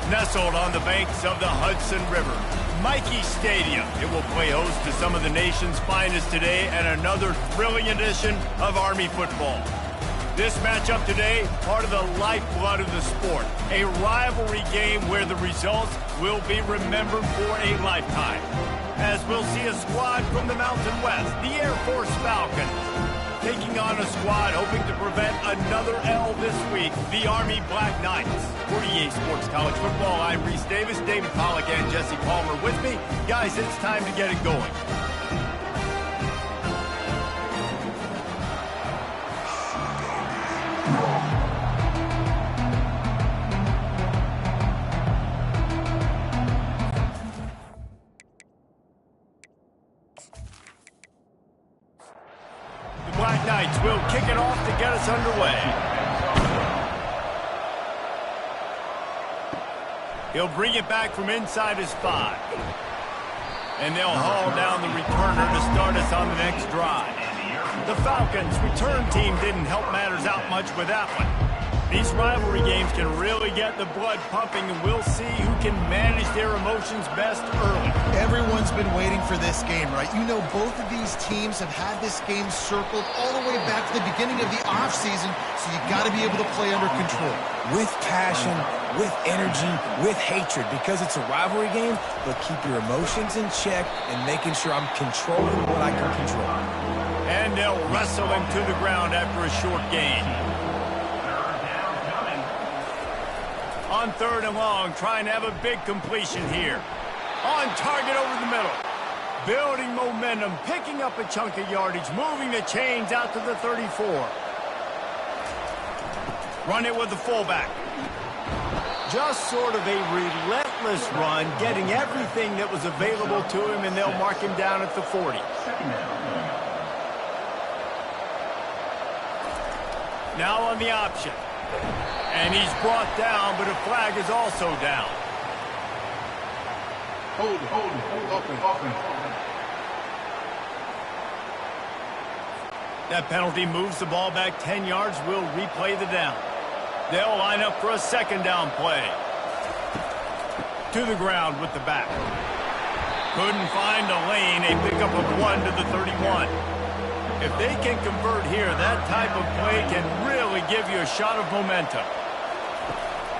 Nestled on the banks of the Hudson River, Michie Stadium. It will play host to some of the nation's finest today and another thrilling edition of Army football. This matchup today, part of the lifeblood of the sport. A rivalry game where the results will be remembered for a lifetime. As we'll see a squad from the Mountain West, the Air Force Falcons, taking on a squad hoping to prevent another L this week, the Army Black Knights. For EA Sports College Football, I'm Reese Davis, David Pollack, and Jesse Palmer with me. Guys, it's time to get it going. Black Knights will kick it off to get us underway. He'll bring it back from inside his 5. And they'll haul down the returner to start us on the next drive. The Falcons' return team didn't help matters out much with that one. These rivalry games can really get the blood pumping, and we'll see who can manage their emotions best early. Everyone's been waiting for this game, right? You know, both of these teams have had this game circled all the way back to the beginning of the offseason, so you got to be able to play under control. With passion, with energy, with hatred, because it's a rivalry game, but keep your emotions in check and making sure I'm controlling what I can control. And they'll wrestle him to the ground after a short gain. On 3rd and long, trying to have a big completion here. On target over the middle. Building momentum, picking up a chunk of yardage, moving the chains out to the 34. Run it with the fullback. Just sort of a relentless run, getting everything that was available to him, and they'll mark him down at the 40. Now on the option. And he's brought down, but a flag is also down. Hold it, open. That penalty moves the ball back 10 yards. We'll replay the down. They'll line up for a second down play. To the ground with the back. Couldn't find a lane. A pickup of 1 to the 31. If they can convert here, that type of play can really give you a shot of momentum.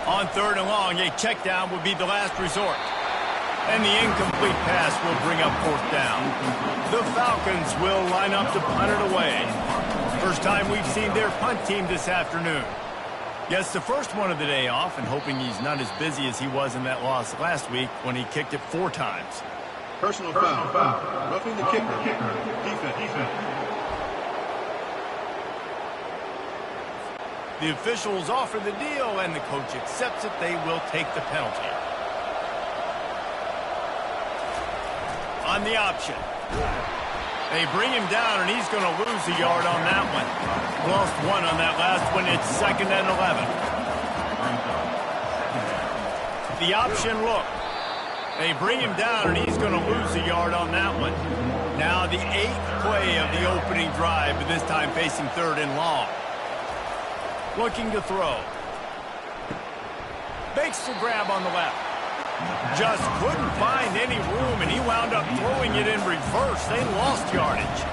On 3rd and long, a check down would be the last resort. And the incomplete pass will bring up 4th down. The Falcons will line up to punt it away. First time we've seen their punt team this afternoon. Gets the first one of the day off, and hoping he's not as busy as he was in that loss last week when he kicked it 4 times. Personal foul. Roughing the kicker. Defense. The officials offer the deal, and the coach accepts it. They will take the penalty. On the option. They bring him down, and he's going to lose a yard on that one. Lost 1 on that last one. It's 2nd and 11. The option look. They bring him down, and he's going to lose a yard on that one. Now the 8th play of the opening drive, but this time facing 3rd and long. Looking to throw. Makes the grab on the left. Just couldn't find any room, and he wound up throwing it in reverse. They lost yardage.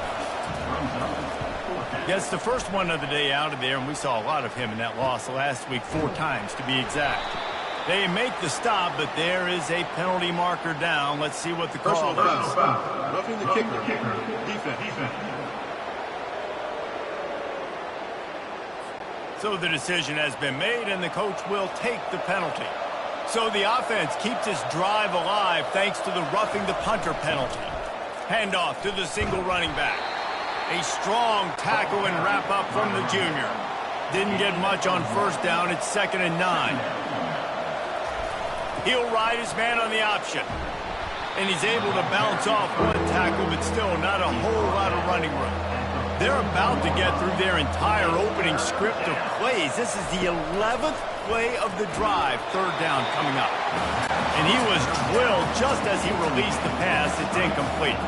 Gets the first one of the day out of there, and we saw a lot of him in that loss last week, 4 times to be exact. They make the stop, but there is a penalty marker down. Let's see what the call is. Roughing the kicker. Defense. So the decision has been made, and the coach will take the penalty. So the offense keeps its drive alive thanks to the roughing the punter penalty. Handoff to the single running back. A strong tackle and wrap up from the junior. Didn't get much on 1st down. It's 2nd and 9. He'll ride his man on the option. And he's able to bounce off 1 tackle, but still not a whole lot of running room. They're about to get through their entire opening script of plays. This is the 11th play of the drive, 3rd down coming up. And he was drilled just as he released the pass. It's incomplete.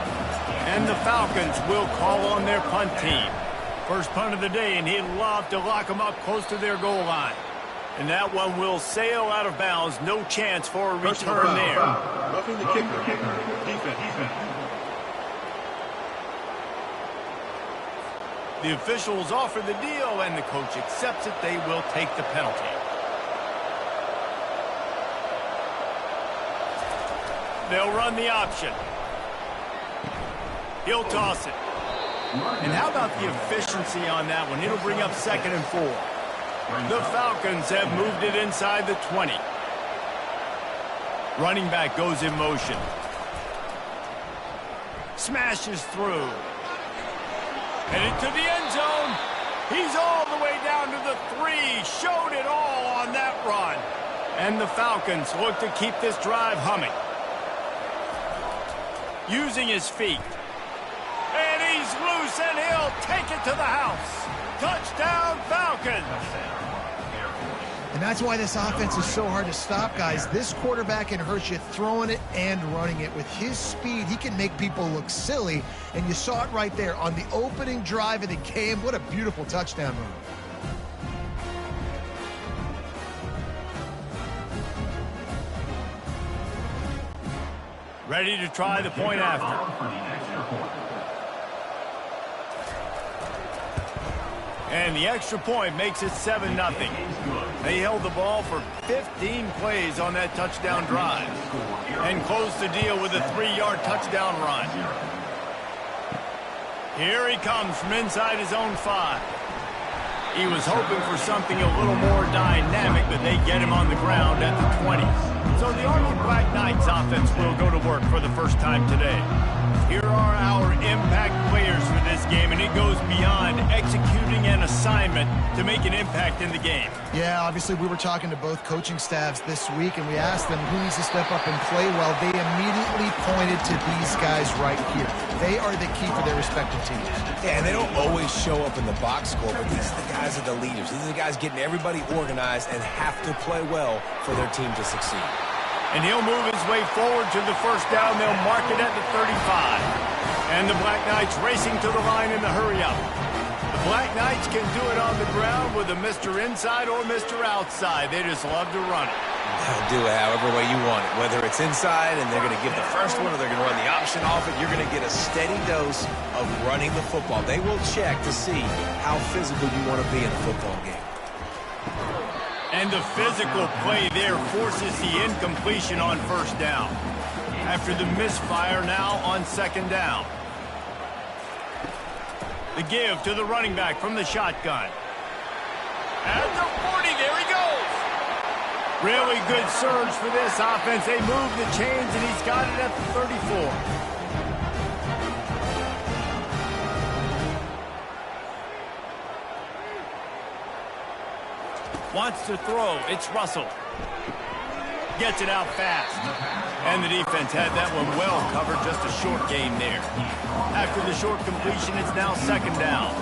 And the Falcons will call on their punt team. First punt of the day, and he'd love to lock them up close to their goal line. And that one will sail out of bounds. No chance for a Personal return foul, there. foul. Roughing the kicker. Defense. The officials offer the deal, and the coach accepts it. They will take the penalty. They'll run the option. He'll toss it. And how about the efficiency on that one? It'll bring up 2nd and 4. The Falcons have moved it inside the 20. Running back goes in motion. Smashes through. Headed to the end zone. He's all the way down to the 3. Showed it all on that run. And the Falcons look to keep this drive humming. Using his feet. And he's loose, and he'll take it to the house. Touchdown, Falcons. And that's why this offense is so hard to stop, guys. This quarterback can hurt you throwing it and running it. With his speed, he can make people look silly. And you saw it right there on the opening drive of the game. What a beautiful touchdown run. Ready to try the point after. And the extra point makes it 7-0. They held the ball for 15 plays on that touchdown drive and closed the deal with a 3-yard touchdown run. Here he comes from inside his own 5. He was hoping for something a little more dynamic, but they get him on the ground at the 20. So the Arnold Black Knights offense will go to work for the first time today. Here are our impact players for this game, and it goes beyond executing an assignment to make an impact in the game. Yeah, obviously we were talking to both coaching staffs this week, and we asked them who needs to step up and play well. They immediately pointed to these guys right here. They are the key for their respective teams. Yeah, and they don't always show up in the box score, but these are the guys that are the leaders. These are the guys getting everybody organized and have to play well for their team to succeed. And he'll move his way forward to the first down. They'll mark it at the 35. And the Black Knights racing to the line in the hurry-up. The Black Knights can do it on the ground with a Mr. Inside or Mr. Outside. They just love to run it. They'll do it however way you want it. Whether it's inside and they're going to give the first one or they're going to run the option off it, you're going to get a steady dose of running the football. They will check to see how physical you want to be in a football game. And the physical play there forces the incompletion on first down. After the misfire now on second down. The give to the running back from the shotgun. At the 40, there he goes. Really good surge for this offense. They move the chains, and he's got it at the 34. Wants to throw. It's Russell. Gets it out fast. And the defense had that one well covered. Just a short game there. After the short completion, it's now second down.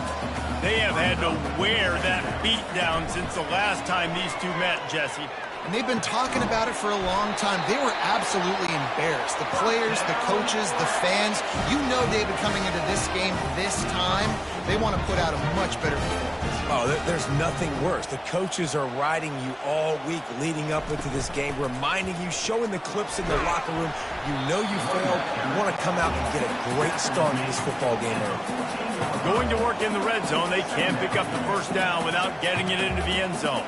They have had to wear that beat down since the last time these two met, Jesse. And they've been talking about it for a long time. They were absolutely embarrassed. The players, the coaches, the fans. You know, David, coming into this game this time, they want to put out a much better performance. Oh, there's nothing worse. The coaches are riding you all week leading up into this game, reminding you, showing the clips in the locker room. You know you failed. You want to come out and get a great start in this football game early. Going to work in the red zone. They can't pick up the first down without getting it into the end zone.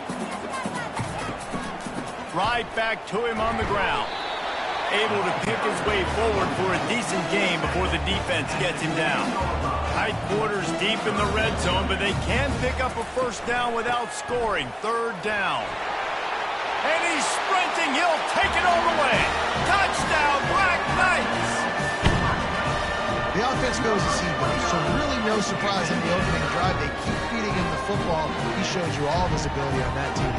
Right back to him on the ground. Able to pick his way forward for a decent game before the defense gets him down. Tight quarters deep in the red zone, but they can pick up a first down without scoring. Third down. And he's sprinting. He'll take it all the way. Touchdown, Black Knights! The offense goes as he goes, so really no surprise in the opening drive. They keep feeding him the football. He showed you all of his ability on that TV.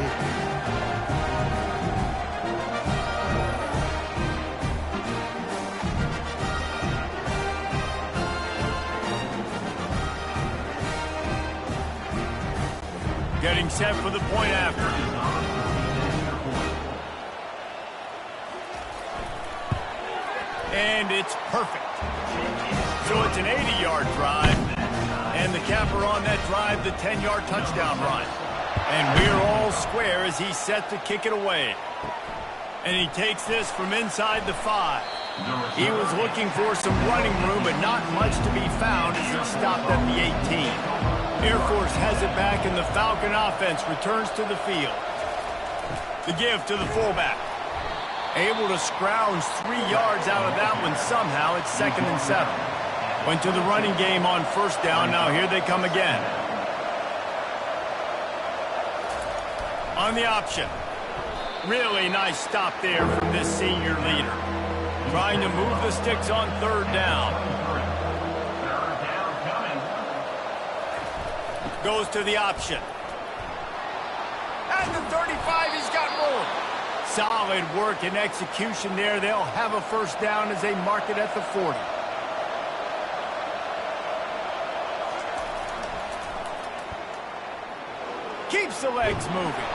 Getting set for the point after. And it's perfect. So it's an 80-yard drive. And the capper on that drive, the 10-yard touchdown run. And we're all square as he's set to kick it away. And he takes this from inside the 5. He was looking for some running room, but not much to be found as he stopped at the 18. Air Force has it back, and the Falcon offense returns to the field. The give to the fullback. Able to scrounge 3 yards out of that one somehow. It's 2nd and 7. Went to the running game on first down. Now here they come again. On the option. Really nice stop there from this senior leader. Trying to move the sticks on 3rd down. Goes to the option. At the 35, he's got room. Solid work and execution there. They'll have a first down as they mark it at the 40. Keeps the legs moving.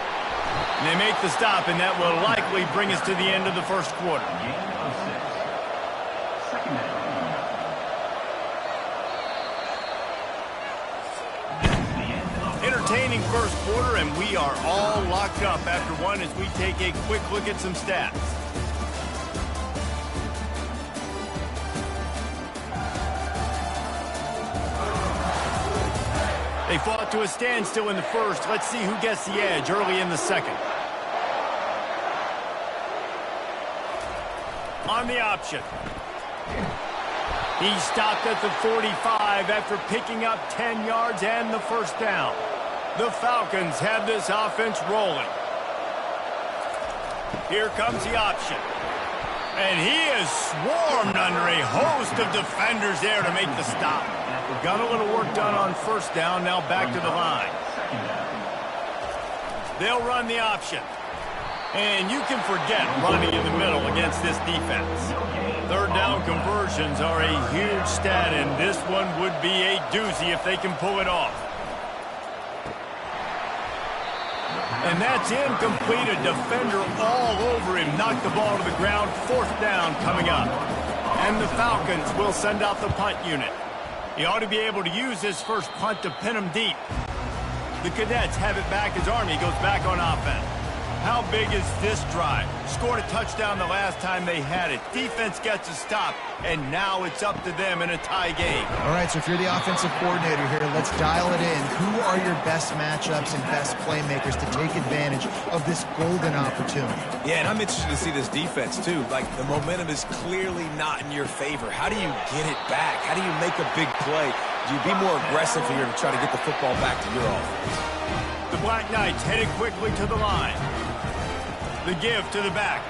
And they make the stop, and that will likely bring us to the end of the first quarter. Entertaining first quarter, and we are all locked up after one as we take a quick look at some stats. They fought to a standstill in the first. Let's see who gets the edge early in the second. On the option. He stopped at the 45 after picking up 10 yards and the first down. The Falcons have this offense rolling. Here comes the option. And he is swarmed under a host of defenders there to make the stop. Got a little work done on first down, now back to the line. They'll run the option. And you can forget running in the middle against this defense. 3rd down conversions are a huge stat, and this one would be a doozy if they can pull it off. And that's incomplete. A defender all over him. Knocked the ball to the ground. 4th down coming up. And the Falcons will send out the punt unit. He ought to be able to use his first punt to pin him deep. The Cadets have it back as Army goes back on offense. How big is this drive? Scored a touchdown the last time they had it. Defense gets a stop, and now it's up to them in a tie game. All right, so if you're the offensive coordinator here, let's dial it in. Who are your best matchups and best playmakers to take advantage of this golden opportunity? Yeah, and I'm interested to see this defense, too. Like, the momentum is clearly not in your favor. How do you get it back? How do you make a big play? Do you be more aggressive here to try to get the football back to your offense? The Black Knights headed quickly to the line. The give to the back.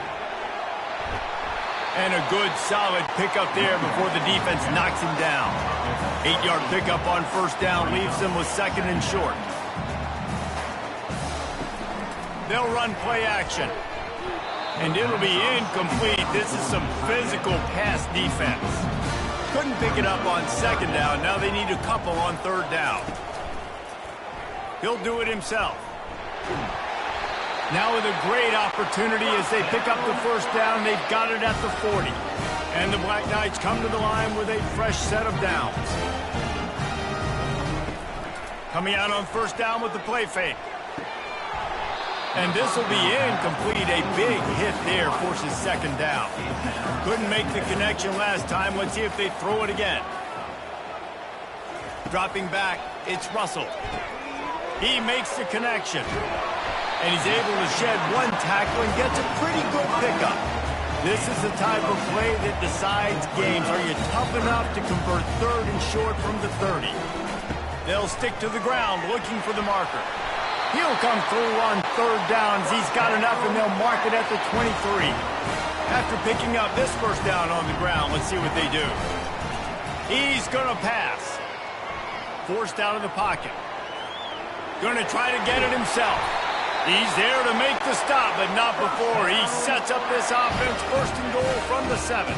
And a good, solid pickup there before the defense knocks him down. 8-yard pickup on first down leaves them with 2nd and short. They'll run play action. And it'll be incomplete. This is some physical pass defense. Couldn't pick it up on 2nd down. Now they need a couple on 3rd down. He'll do it himself. Now with a great opportunity as they pick up the first down. They've got it at the 40. And the Black Knights come to the line with a fresh set of downs. Coming out on first down with the play fake. And this will be incomplete. A big hit there forces 2nd down. Couldn't make the connection last time. Let's see if they throw it again. Dropping back, it's Russell. He makes the connection. And he's able to shed one tackle and gets a pretty good pickup. This is the type of play that decides games. Are you tough enough to convert 3rd and short from the 30? They'll stick to the ground looking for the marker. He'll come through on 3rd downs. He's got enough, and they'll mark it at the 23. After picking up this first down on the ground, let's see what they do. He's going to pass. Forced out of the pocket. Going to try to get it himself. He's there to make the stop, but not before. He sets up this offense 1st and goal from the 7.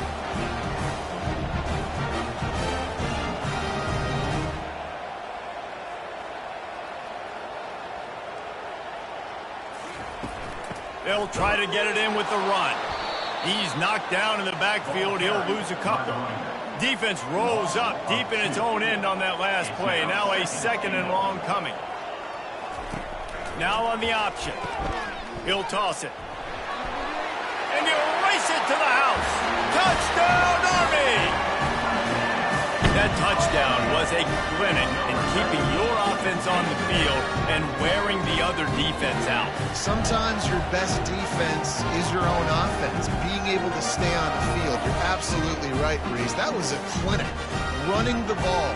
They'll try to get it in with the run. He's knocked down in the backfield. He'll lose a couple. Defense rolls up deep in its own end on that last play. Now a 2nd and long coming. Now on the option. He'll toss it. And he'll race it to the house. Touchdown, Army! That touchdown was a clinic in keeping your offense on the field and wearing the other defense out. Sometimes your best defense is your own offense, being able to stay on the field. You're absolutely right, Breeze. That was a clinic. Running the ball,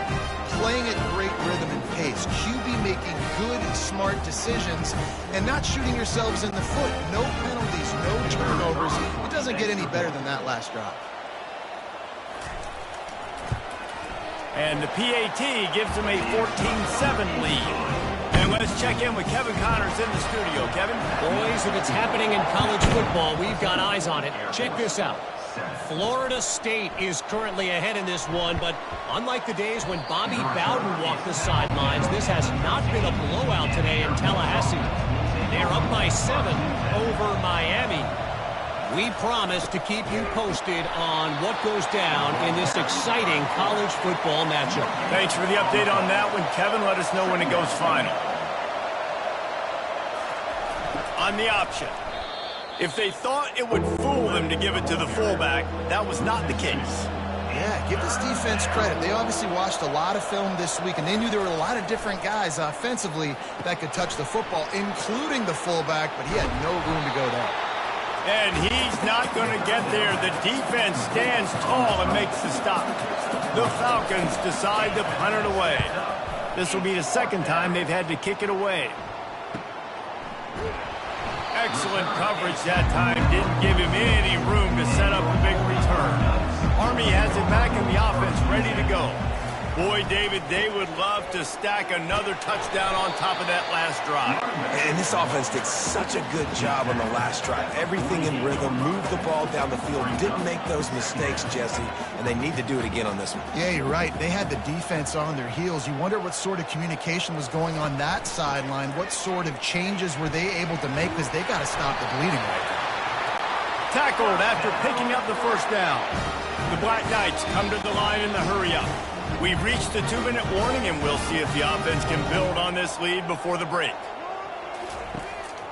playing at great rhythm and pace. QB making good, smart decisions and not shooting yourselves in the foot. No penalties, no turnovers. It doesn't get any better than that last drive. And the PAT gives them a 14-7 lead. And let's check in with Kevin Connors in the studio. Kevin? Boys, if it's happening in college football, we've got eyes on it. Check this out. Florida State is currently ahead in this one, but unlike the days when Bobby Bowden walked the sidelines, this has not been a blowout today in Tallahassee. They're up by 7 over Miami. We promise to keep you posted on what goes down in this exciting college football matchup. Thanks for the update on that one, Kevin. Let us know when it goes final. On the option. If they thought it would fool them to give it to the fullback, that was not the case. Yeah, give this defense credit. They obviously watched a lot of film this week, and they knew there were a lot of different guys offensively that could touch the football, including the fullback, but he had no room to go there. And he's not going to get there. The defense stands tall and makes the stop. The Falcons decide to punt it away. This will be the second time they've had to kick it away. Excellent coverage that time. Didn't give him any room to set up a big return. Army has it back in the offense, ready to go. Boy, David, they would love to stack another touchdown on top of that last drive. And this offense did such a good job on the last drive. Everything in rhythm, moved the ball down the field, didn't make those mistakes, Jesse, and they need to do it again on this one. Yeah, you're right. They had the defense on their heels. You wonder what sort of communication was going on that sideline. What sort of changes were they able to make, because they got to stop the bleeding right now. Tackled after picking up the first down. The Black Knights come to the line in the hurry-up. We've reached the 2-minute warning, and we'll see if the offense can build on this lead before the break.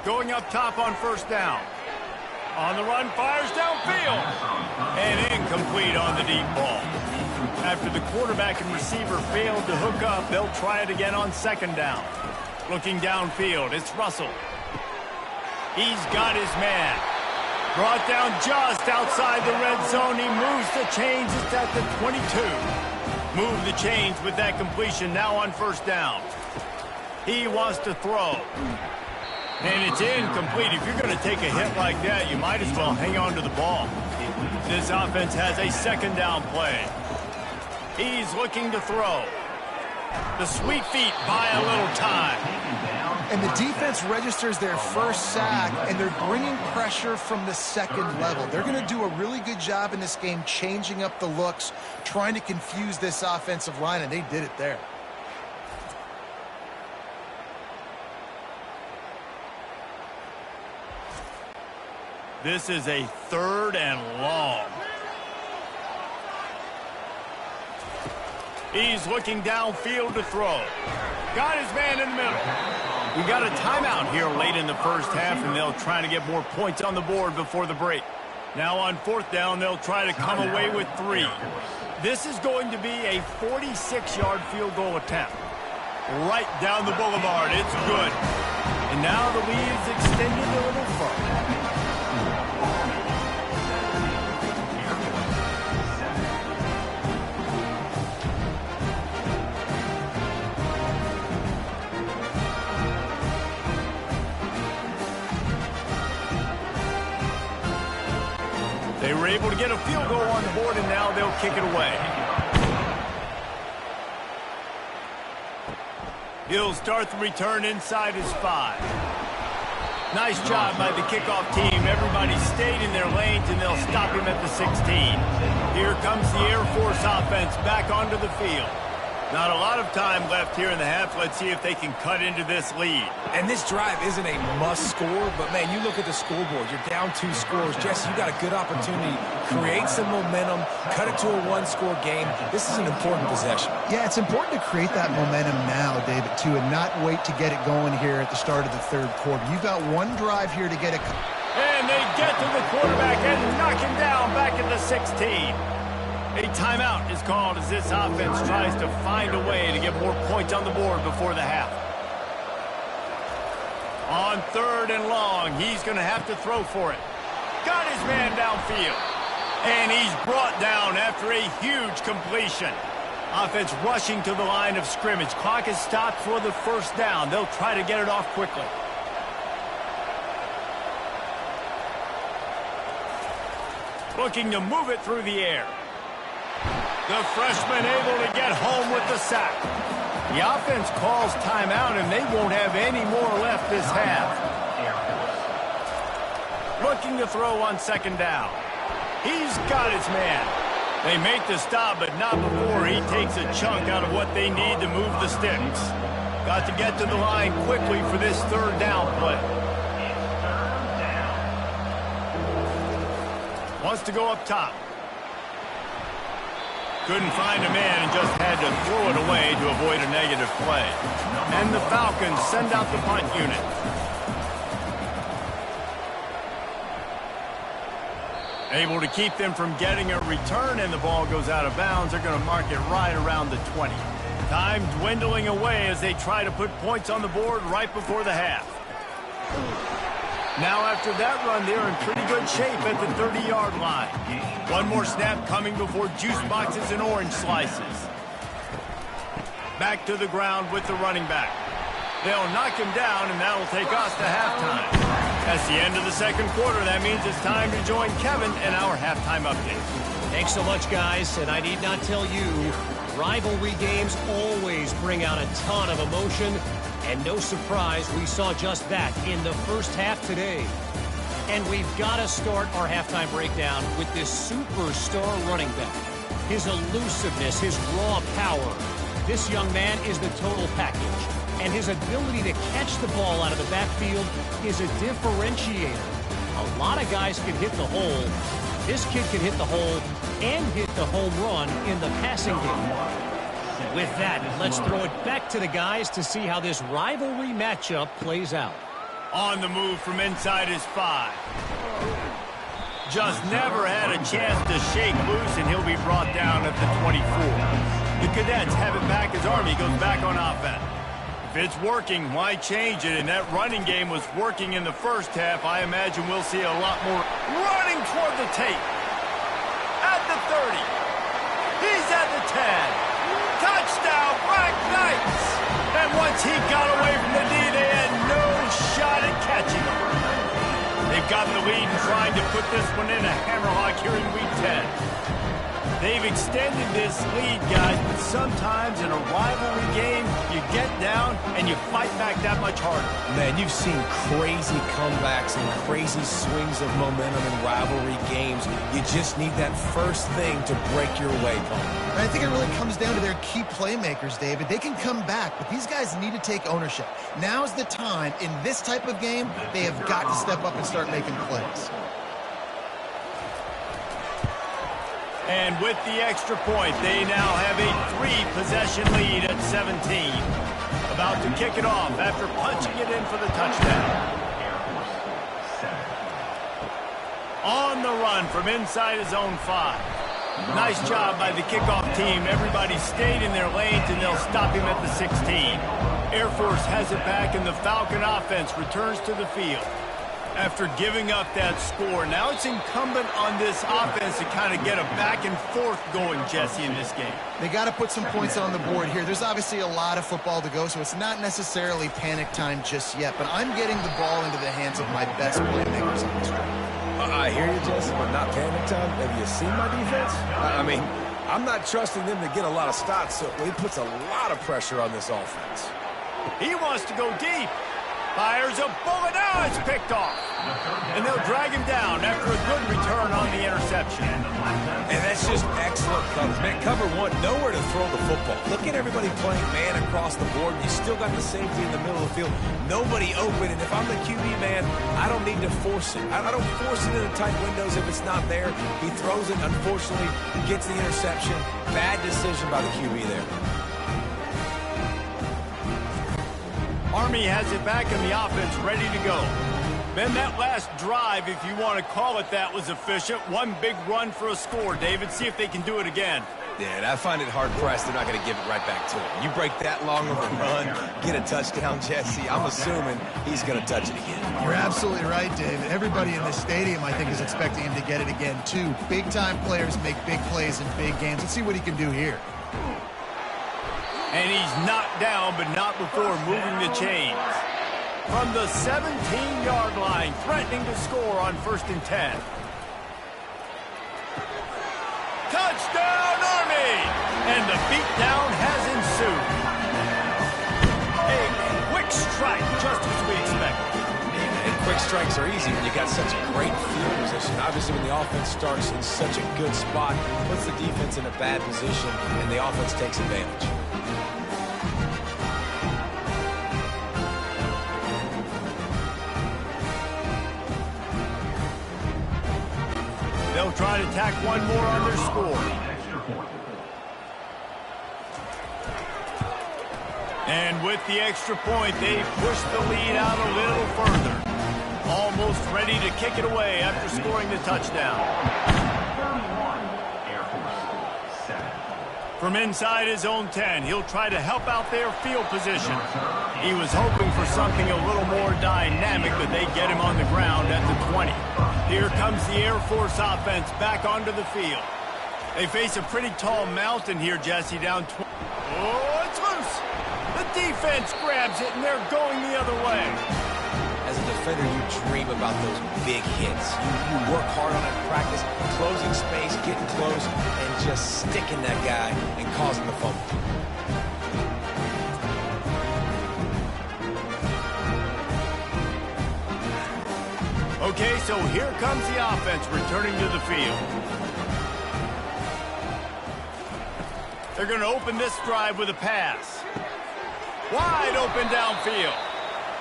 Going up top on first down. On the run, fires downfield. And incomplete on the deep ball. After the quarterback and receiver failed to hook up, they'll try it again on second down. Looking downfield, it's Russell. He's got his man. Brought down just outside the red zone. He moves the chains. It's at the 22. Move the chains with that completion now on first down. He wants to throw. And it's incomplete. If you're going to take a hit like that, you might as well hang on to the ball. This offense has a second down play. He's looking to throw. The sweet feet buy a little time. And the defense registers their first sack, and they're bringing pressure from the second level. They're going to do a really good job in this game changing up the looks, trying to confuse this offensive line, and they did it there. This is a 3rd and long. He's looking downfield to throw. Got his man in the middle. We got a timeout here late in the first half, and they'll try to get more points on the board before the break. Now on fourth down, they'll try to come away with 3. This is going to be a 46-yard field goal attempt. Right down the boulevard. It's good. And now the lead is extended a little further. They were able to get a field goal on the board, and now they'll kick it away. He'll start the return inside his 5. Nice job by the kickoff team. Everybody stayed in their lanes, and they'll stop him at the 16. Here comes the Air Force offense back onto the field. Not a lot of time left here in the half. Let's see if they can cut into this lead. And this drive isn't a must score, but, man, you look at the scoreboard. You're down 2 scores. Jesse, you got a good opportunity. Create some momentum. Cut it to a 1-score game. This is an important possession. Yeah, it's important to create that momentum now, David, too, and not wait to get it going here at the start of the third quarter. You've got one drive here to get it. And they get to the quarterback and knock him down back at the 16. A timeout is called as this offense tries to find a way to get more points on the board before the half. On 3rd and long, he's going to have to throw for it. Got his man downfield. And he's brought down after a huge completion. Offense rushing to the line of scrimmage. Clock is stopped for the first down. They'll try to get it off quickly. Looking to move it through the air. The freshman able to get home with the sack. The offense calls timeout, and they won't have any more left this half. Looking to throw on 2nd down. He's got his man. They make the stop, but not before he takes a chunk out of what they need to move the sticks. Got to get to the line quickly for this 3rd down play. Wants to go up top. Couldn't find a man and just had to throw it away to avoid a negative play. And the Falcons send out the punt unit. Able to keep them from getting a return, and the ball goes out of bounds. They're going to mark it right around the 20. Time dwindling away as they try to put points on the board right before the half. Now after that run, they're in pretty good shape at the 30-yard line. One more snap coming before juice boxes and orange slices. Back to the ground with the running back. They'll knock him down, and that'll take us to halftime. That's the end of the 2nd quarter. That means it's time to join Kevin in our halftime update. Thanks so much, guys. And I need not tell you, rivalry games always bring out a ton of emotion. And no surprise, we saw just that in the first half today. And we've got to start our halftime breakdown with this superstar running back. His elusiveness, his raw power. This young man is the total package. And his ability to catch the ball out of the backfield is a differentiator. A lot of guys can hit the hole. This kid can hit the hole and hit the home run in the passing game. With that, let's throw it back to the guys to see how this rivalry matchup plays out. On the move from inside his 5. Just never had a chance to shake loose, and he'll be brought down at the 24. The Cadets have it back as Army goes back on offense. If it's working, why change it? And that running game was working in the first half. I imagine we'll see a lot more running toward the tape. At the 30. He's at the 10. Touchdown, Black Knights! And once he got away from the D, they had no shot at catching him. They've gotten the lead and trying to put this one in a hammerlock here in Week 10. They've extended this lead, guys, but sometimes in a rivalry game, you get down and you fight back that much harder. Man, you've seen crazy comebacks and crazy swings of momentum in rivalry games. You just need that first thing to break your way, Paul. I think it really comes down to their key playmakers, David. They can come back, but these guys need to take ownership. Now's the time. In this type of game, they have got to step up and start making plays. And with the extra point, they now have a 3-possession lead at 17. About to kick it off after punching it in for the touchdown. On the run from inside his own 5. Nice job by the kickoff team. Everybody stayed in their lanes, and they'll stop him at the 16. Air Force has it back, and the Falcon offense returns to the field. After giving up that score, now it's incumbent on this offense to kind of get a back and forth going, Jesse, in this game. They got to put some points on the board here. There's obviously a lot of football to go, so it's not necessarily panic time just yet, but I'm getting the ball into the hands of my best playmakers on this drive. I hear you, Jesse, but not panic time. Have you seen my defense? I mean, I'm not trusting them to get a lot of stops, so he puts a lot of pressure on this offense. He wants to go deep. Fires a bullet. Now it's picked off. And they'll drag him down after a good return on the interception. And that's just excellent coverage. Man, cover one, nowhere to throw the football. Look at everybody playing man across the board, and you still got the safety in the middle of the field. Nobody open, and if I'm the QB, man, I don't need to force it. I don't force it into tight windows if it's not there. He throws it, unfortunately, gets the interception. Bad decision by the QB there. Army has it back in the offense, ready to go. Then that last drive, if you want to call it that, was efficient. One big run for a score, David. See if they can do it again. Yeah, and I find it hard-pressed they're not going to give it right back to him. You break that long of a run, get a touchdown, Jesse, I'm assuming he's going to touch it again. You're absolutely right, David. Everybody in this stadium, I think, is expecting him to get it again, too. Big-time players make big plays in big games. Let's see what he can do here. And he's knocked down, but not before moving the chains. From the 17-yard line, threatening to score on 1st and 10. Touchdown, Army! And the beatdown has ensued. A quick strike, just as we expected. And quick strikes are easy when you got such a great field position. Obviously, when the offense starts in such a good spot, puts the defense in a bad position, and the offense takes advantage. They'll try to tack one more on their score. And with the extra point, they push the lead out a little further. Almost ready to kick it away after scoring the touchdown. From inside his own 10, he'll try to help out their field position. He was hoping for something a little more dynamic, but they get him on the ground at the 20. Here comes the Air Force offense back onto the field. They face a pretty tall mountain here, Jesse, down 20. Oh, it's loose. The defense grabs it, and they're going the other way. As a defender, you dream about those big hits. You work hard on it in practice, closing space, getting close, and just sticking that guy and causing the fumble. Okay, so here comes the offense returning to the field. They're going to open this drive with a pass. Wide open downfield.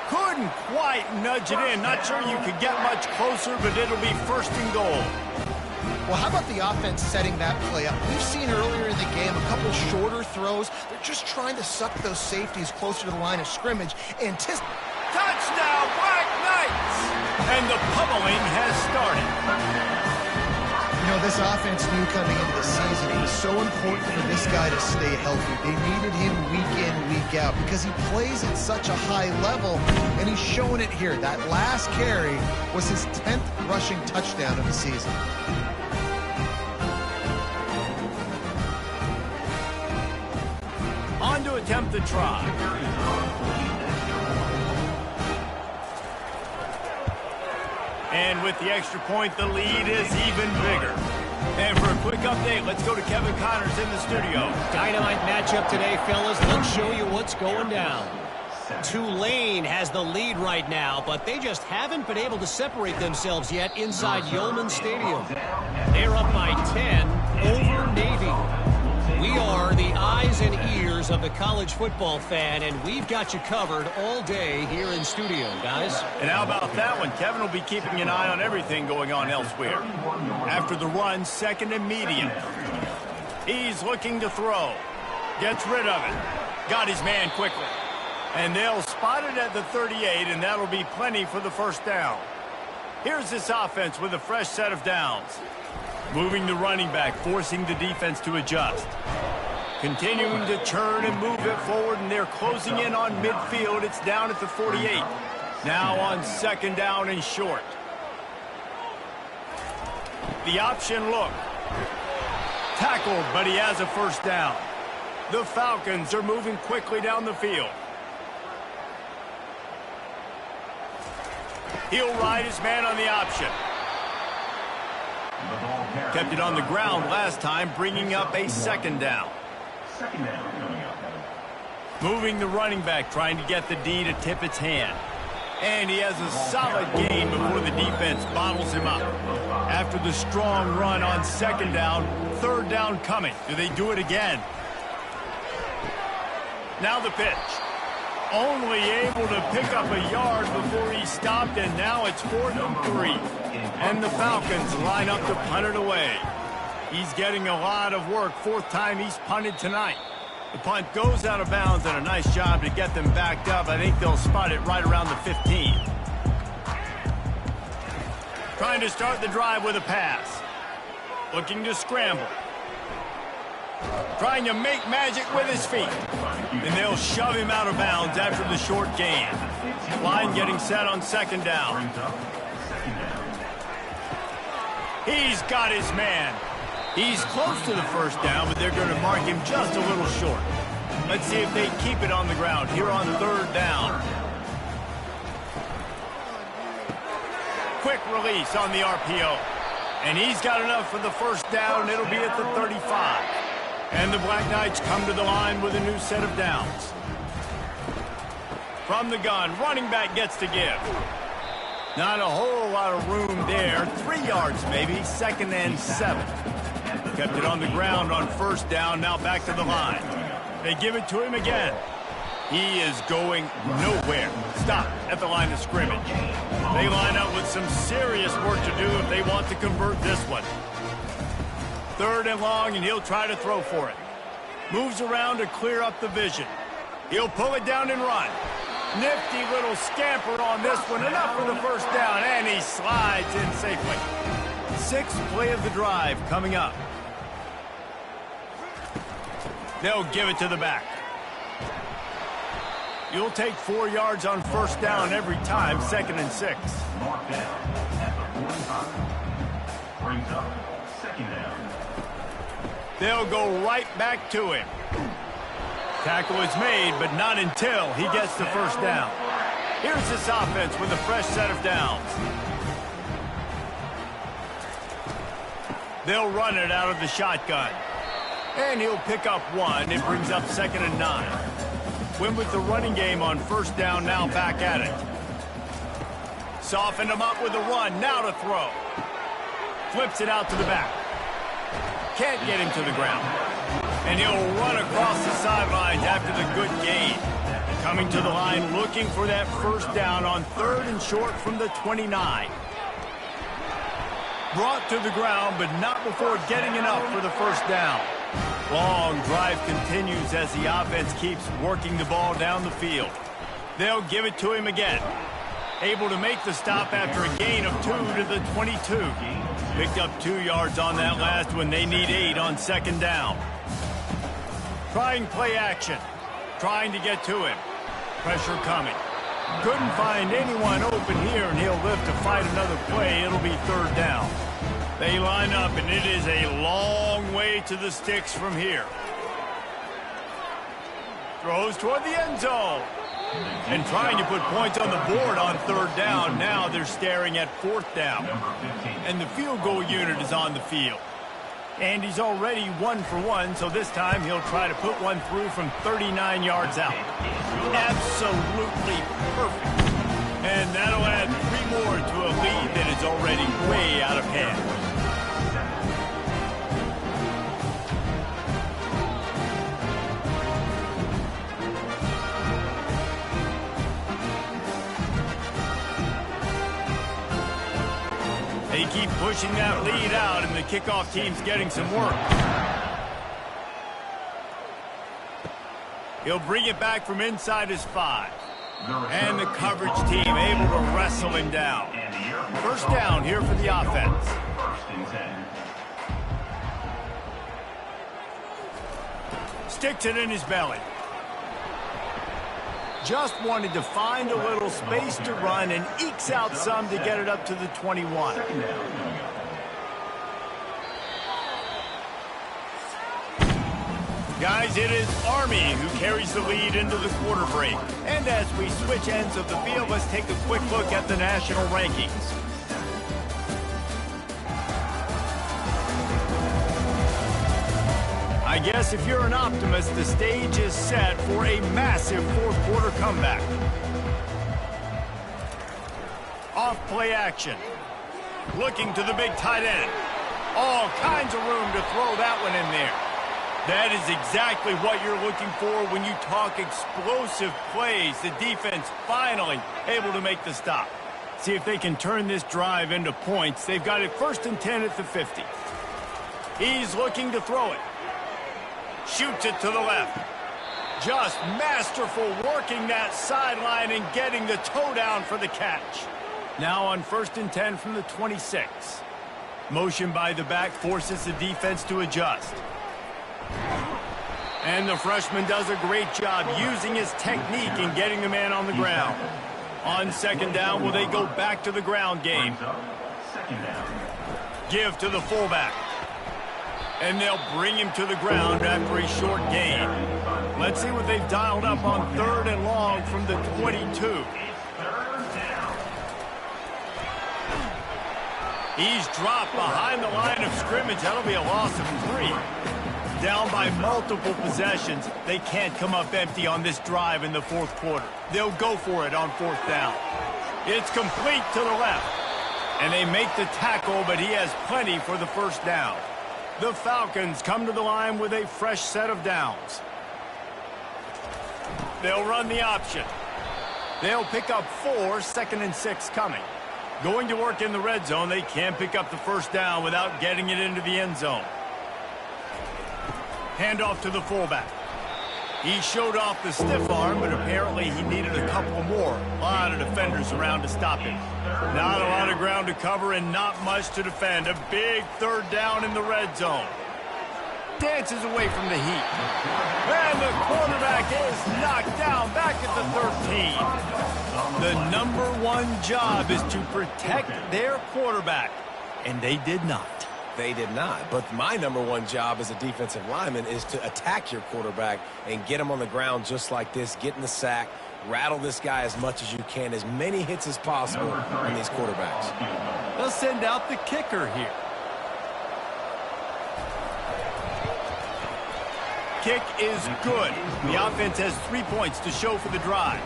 Couldn't quite nudge it in. Not sure you could get much closer, but it'll be 1st and goal. Well, how about the offense setting that play up? We've seen earlier in the game a couple shorter throws. They're just trying to suck those safeties closer to the line of scrimmage. Touchdown, Black Knights! And the pummeling has started. You know, this offense knew coming into the season it was so important for this guy to stay healthy. They needed him week in, week out because he plays at such a high level, and he's showing it here. That last carry was his 10th rushing touchdown of the season. On to attempt the try. And with the extra point, the lead is even bigger. And for a quick update, let's go to Kevin Connors in the studio. Dynamite matchup today, fellas. Let's show you what's going down. Tulane has the lead right now, but they just haven't been able to separate themselves yet inside Yeoman Stadium. They're up by 10 over Navy. We are the eyes and ears of the college football fan, and we've got you covered all day here in studio, guys. And how about that one? Kevin will be keeping an eye on everything going on elsewhere. After the run, 2nd and medium. He's looking to throw. Gets rid of it. Got his man quickly. And they'll spot it at the 38, and that'll be plenty for the 1st down. Here's this offense with a fresh set of downs. Moving the running back, forcing the defense to adjust. Continuing to churn and move it forward, and they're closing in on midfield. It's down at the 48. Now on 2nd down and short. The option look. Tackled, but he has a 1st down. The Falcons are moving quickly down the field. He'll ride his man on the option. Kept it on the ground last time, bringing up a 2nd down. Moving the running back, trying to get the D to tip its hand. And he has a solid gain before the defense bottles him up. After the strong run on second down, third down coming. Do they do it again? Now the pitch. Only able to pick up a yard before he stopped, and now it's 4th and 3. And the Falcons line up to punt it away. He's getting a lot of work. 4th time he's punted tonight. The punt goes out of bounds, and a nice job to get them backed up. I think they'll spot it right around the 15. Trying to start the drive with a pass. Looking to scramble. Trying to make magic with his feet. And they'll shove him out of bounds after the short gain. Line getting set on second down. He's got his man. He's close to the first down, but they're going to mark him just a little short. Let's see if they keep it on the ground here on third down. Quick release on the RPO. And he's got enough for the first down. It'll be at the 35. And the Black Knights come to the line with a new set of downs. From the gun, running back gets to give. Not a whole lot of room there. 3 yards maybe, 2nd and 7. Kept it on the ground on first down, now back to the line. They give it to him again. He is going nowhere. Stop at the line of scrimmage. They line up with some serious work to do if they want to convert this one. 3rd and long, and he'll try to throw for it. Moves around to clear up the vision. He'll pull it down and run. Nifty little scamper on this one. Enough for the first down, and he slides in safely. 6th play of the drive coming up. They'll give it to the back. You'll take 4 yards on first down every time, 2nd and 6. Mark down at the 45. Brings up 2nd down. They'll go right back to him. Tackle is made, but not until he gets the first down. Here's this offense with a fresh set of downs. They'll run it out of the shotgun. And he'll pick up 1. It brings up 2nd and 9. Win with the running game on first down, now back at it. Soften him up with a run, now to throw. Flips it out to the back. Can't get him to the ground. And he'll run across the sidelines after the good gain. Coming to the line, looking for that first down on 3rd and short from the 29. Brought to the ground, but not before getting enough for the first down. Long drive continues as the offense keeps working the ball down the field. They'll give it to him again. Able to make the stop after a gain of 2 to the 22. Picked up 2 yards on that last one. They need 8 on 2nd down. Trying play action. Trying to get to him. Pressure coming. Couldn't find anyone open here, and he'll live to fight another play. It'll be 3rd down. They line up, and it is a long way to the sticks from here. Throws toward the end zone. And trying to put points on the board on 3rd down. Now they're staring at 4th down. And the field goal unit is on the field. And he's already 1 for 1, so this time he'll try to put one through from 39 yards out. Absolutely perfect. And that'll add 3 more to a lead that is already way out of hand. They keep pushing that lead out, and the kickoff team's getting some work. He'll bring it back from inside his 5. And the coverage team able to wrestle him down. First down here for the offense. Sticks it in his belly. Just wanted to find a little space to run and ekes out some to get it up to the 21. Guys, it is Army who carries the lead into the quarter break. And as we switch ends of the field, let's take a quick look at the national rankings. I guess if you're an optimist, the stage is set for a massive fourth quarter comeback. off play action. Looking to the big tight end. All kinds of room to throw that one in there. That is exactly what you're looking for when you talk explosive plays. The defense finally able to make the stop. See if they can turn this drive into points. They've got it 1st and 10 at the 50. He's looking to throw it. Shoots it to the left. Just masterful working that sideline and getting the toe down for the catch. Now on 1st and 10 from the 26. Motion by the back forces the defense to adjust. And the freshman does a great job using his technique and getting the man on the ground. On 2nd down, will they go back to the ground game? Give to the fullback. And they'll bring him to the ground after a short gain. Let's see what they've dialed up on 3rd and long from the 22. He's dropped behind the line of scrimmage. That'll be a loss of 3. Down by multiple possessions. They can't come up empty on this drive in the 4th quarter. They'll go for it on 4th down. It's complete to the left. And they make the tackle, but he has plenty for the 1st down. The Falcons come to the line with a fresh set of downs. They'll run the option. They'll pick up 4, 2nd and 6 coming. Going to work in the red zone. They can't pick up the 1st down without getting it into the end zone. Handoff to the fullback. He showed off the stiff arm, but apparently he needed a couple more. A lot of defenders around to stop him. Not a lot of ground to cover and not much to defend. A big 3rd down in the red zone. Dances away from the heat. And the quarterback is knocked down back at the 13. The number 1 job is to protect their quarterback, and they did not. They did not. But my number 1 job as a defensive lineman is to attack your quarterback and get him on the ground just like this, get in the sack, rattle this guy as much as you can, as many hits as possible on these quarterbacks. They'll send out the kicker here. Kick is good. The offense has 3 points to show for the drive.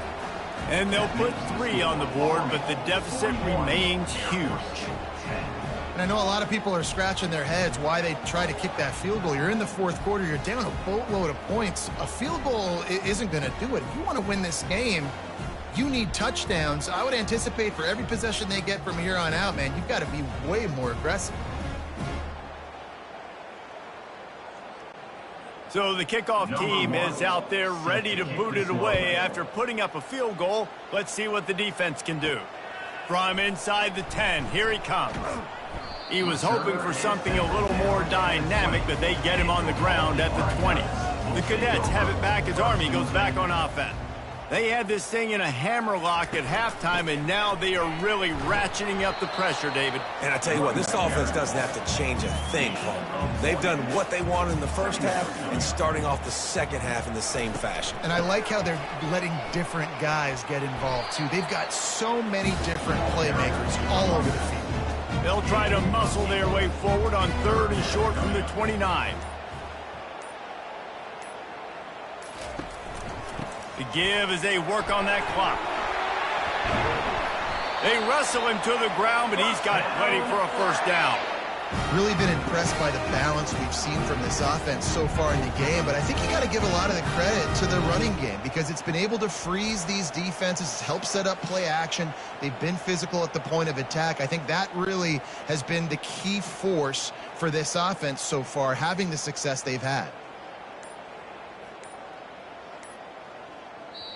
And they'll put 3 on the board, but the deficit remains huge. And I know a lot of people are scratching their heads why they try to kick that field goal. You're in the 4th quarter. You're down a boatload of points. A field goal isn't going to do it. If you want to win this game, you need touchdowns. I would anticipate for every possession they get from here on out, man, you've got to be way more aggressive. So the kickoff team is out there ready to boot it away after putting up a field goal. Let's see what the defense can do. From inside the 10, here he comes. He was hoping for something a little more dynamic, but they get him on the ground at the 20. The Cadets have it back as Army goes back on offense. They had this thing in a hammerlock at halftime, and now they are really ratcheting up the pressure, David. And I tell you what, this offense doesn't have to change a thing, Paul. They've done what they wanted in the 1st half and starting off the 2nd half in the same fashion. And I like how they're letting different guys get involved, too. They've got so many different playmakers all over the field. They'll try to muscle their way forward on 3rd and short from the 29. The give as they work on that clock. They wrestle him to the ground, but he's got plenty for a 1st down. Really been impressed by the balance we've seen from this offense so far in the game, but I think you got to give a lot of the credit to the running game because it's been able to freeze these defenses, help set up play action. They've been physical at the point of attack. I think that really has been the key force for this offense so far, having the success they've had.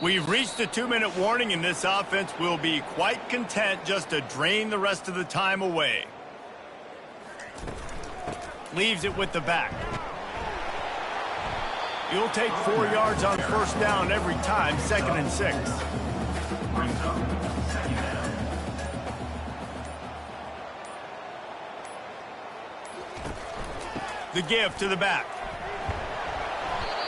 We've reached a 2-minute warning, and this offense will be quite content just to drain the rest of the time away. Leaves it with the back. You'll take 4 yards on 1st down every time, 2nd and 6. The give to the back.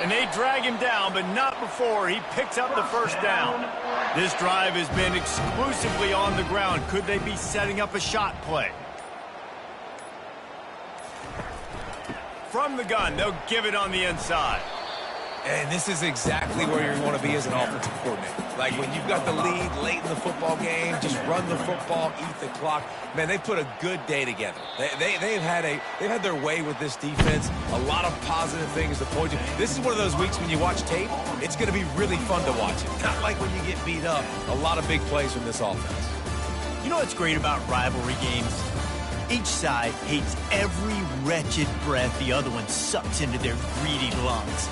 And they drag him down, but not before he picks up the 1st down. This drive has been exclusively on the ground. Could they be setting up a shot play? From the gun, they'll give it on the inside. And this is exactly where you want to be as an offensive coordinator. Like when you've got the lead late in the football game, just run the football, eat the clock. Man, they put a good day together. They've had their way with this defense. A lot of positive things to point to. This is one of those weeks when you watch tape, it's going to be really fun to watch it. Not like when you get beat up. A lot of big plays from this offense. You know what's great about rivalry games? Each side hates every wretched breath the other one sucks into their greedy lungs.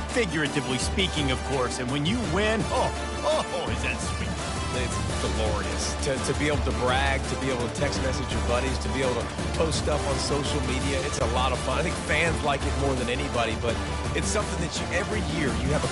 Figuratively speaking, of course, and when you win, oh, is that sweet. It's glorious to be able to brag, to be able to text message your buddies, to be able to post stuff on social media. It's a lot of fun. I think fans like it more than anybody, but it's something that every year you have a